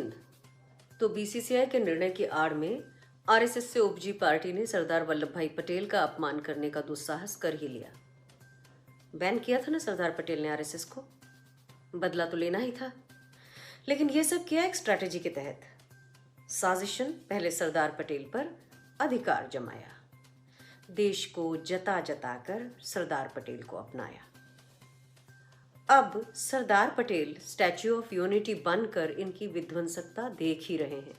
हिंद। तो बीसीसीआई के निर्णय की आड़ में आरएसएस से उपजी पार्टी ने सरदार वल्लभ भाई पटेल का अपमान करने का दुस्साहस कर ही लिया। बैन किया था ना सरदार पटेल ने आरएसएस को, बदला तो लेना ही था। लेकिन यह सब किया एक स्ट्रैटेजी के तहत। साजिशन पहले सरदार पटेल पर अधिकार जमाया, देश को जता जता कर सरदार पटेल को अपनाया। अब Sardar Patel statue of unity बनकर इनकी विध्वंसकता देख ही रहे हैं,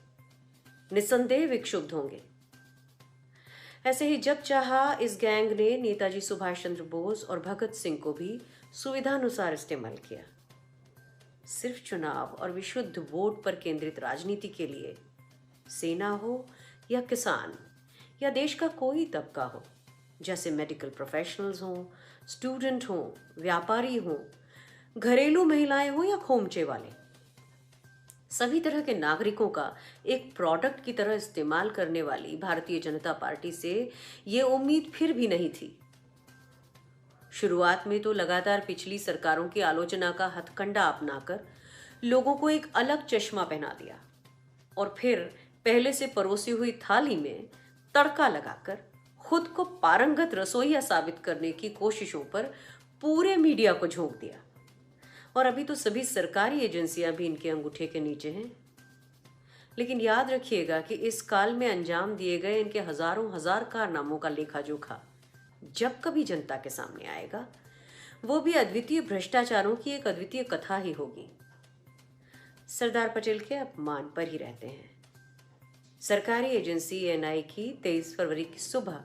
निस्संदेह विक्षुब्ध होंगे। ऐसे ही जब चाहा इस गैंग ने नेताजी सुभाष चंद्र बोस और भगत सिंह को भी सुविधानुसार इस्तेमाल किया। सिर्फ चुनाव और विशुद्ध वोट पर केंद्रित राजनीति के लिए सेना हो या किसान या देश का कोई तबका हो, जैसे मेडिकल प्रोफेशनल्स हों, स्टूडेंट हों, व्यापारी हों, घरेलू महिलाएं हों या खोमचे वाले, सभी तरह के नागरिकों का एक प्रोडक्ट की तरह इस्तेमाल करने वाली भारतीय जनता पार्टी से ये उम्मीद फिर भी नहीं थी। शुरुआत में तो लगातार पिछली सरकारों की आलोचना का हथकंडा अपनाकर लोगों को एक अलग चश्मा पहना दिया और फिर पहले से परोसी हुई थाली में तड़का लगाकर खुद को पारंगत रसोइया साबित करने की कोशिशों पर पूरे मीडिया को झोंक दिया। और अभी तो सभी सरकारी एजेंसियां भी इनके अंगूठे के नीचे हैं। लेकिन याद रखिएगा कि इस काल में अंजाम दिए गए इनके हजारों हजार कारनामों का लेखा जोखा जब कभी जनता के सामने आएगा, वो भी अद्वितीय भ्रष्टाचारों की एक अद्वितीय कथा ही होगी। सरदार पटेल के अपमान पर ही रहते हैं। सरकारी एजेंसी एएनआई की 23 फरवरी की सुबह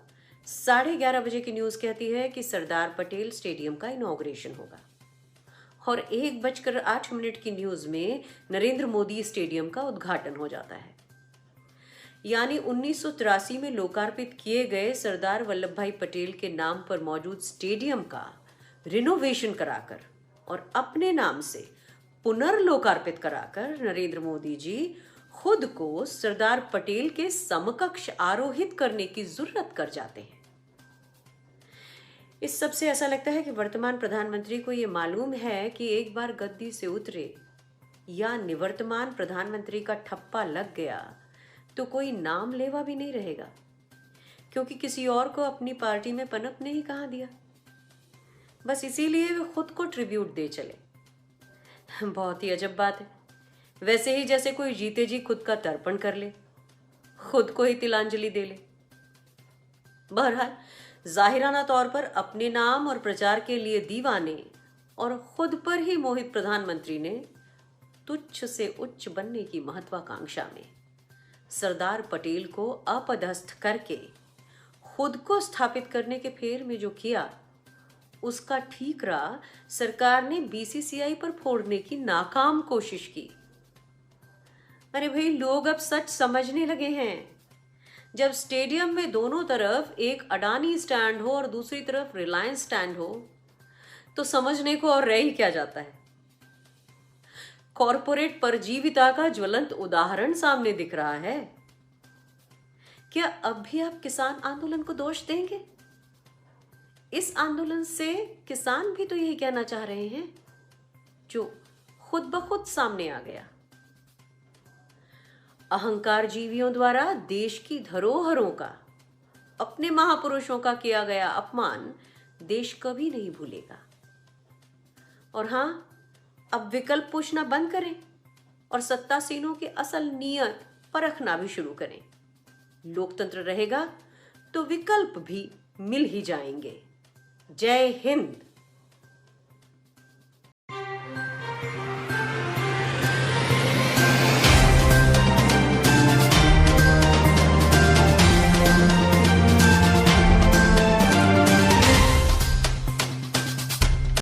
11:30 बजे की न्यूज कहती है कि सरदार पटेल स्टेडियम का इनॉग्रेशन होगा और 1:08 की न्यूज में नरेंद्र मोदी स्टेडियम का उद्घाटन हो जाता है। यानी 1983 में लोकार्पित किए गए सरदार वल्लभ भाई पटेल के नाम पर मौजूद स्टेडियम का रिनोवेशन कराकर और अपने नाम से पुनर्लोकार्पित कराकर नरेंद्र मोदी जी खुद को सरदार पटेल के समकक्ष आरोहित करने की जुर्रत कर जाते हैं। इस सब से ऐसा लगता है कि वर्तमान प्रधानमंत्री को यह मालूम है कि एक बार गद्दी से उतरे या निवर्तमान प्रधानमंत्री का ठप्पा लग गया तो कोई नाम लेवा भी नहीं रहेगा, क्योंकि किसी और को अपनी पार्टी में पनपने ही कहाँ दिया। बस इसीलिए वे खुद को ट्रिब्यूट दे चले। बहुत ही अजब बात है। वैसे ही जैसे कोई जीते जी खुद का तर्पण कर ले, खुद को ही तिलांजलि दे ले। बहरहाल जाहिराना तौर पर अपने नाम और प्रचार के लिए दीवाने और खुद पर ही मोहित प्रधानमंत्री ने तुच्छ से उच्च बनने की महत्वाकांक्षा में सरदार पटेल को अपदस्थ करके खुद को स्थापित करने के फेर में जो किया, उसका ठीकरा सरकार ने बीसीसीआई पर फोड़ने की नाकाम कोशिश की। अरे भाई, लोग अब सच समझने लगे हैं। जब स्टेडियम में दोनों तरफ एक अडानी स्टैंड हो और दूसरी तरफ रिलायंस स्टैंड हो, तो समझने को और रह ही क्या जाता है। कॉरपोरेट परजीविता का ज्वलंत उदाहरण सामने दिख रहा है। क्या अब भी आप किसान आंदोलन को दोष देंगे? इस आंदोलन से किसान भी तो यही कहना चाह रहे हैं जो खुद ब खुद सामने आ गया। अहंकार जीवियों द्वारा देश की धरोहरों का, अपने महापुरुषों का किया गया अपमान देश कभी नहीं भूलेगा। और हां, अब विकल्प पूछना बंद करें और सत्तासीनों की असल नीयत परखना भी शुरू करें। लोकतंत्र रहेगा तो विकल्प भी मिल ही जाएंगे। जय हिंद।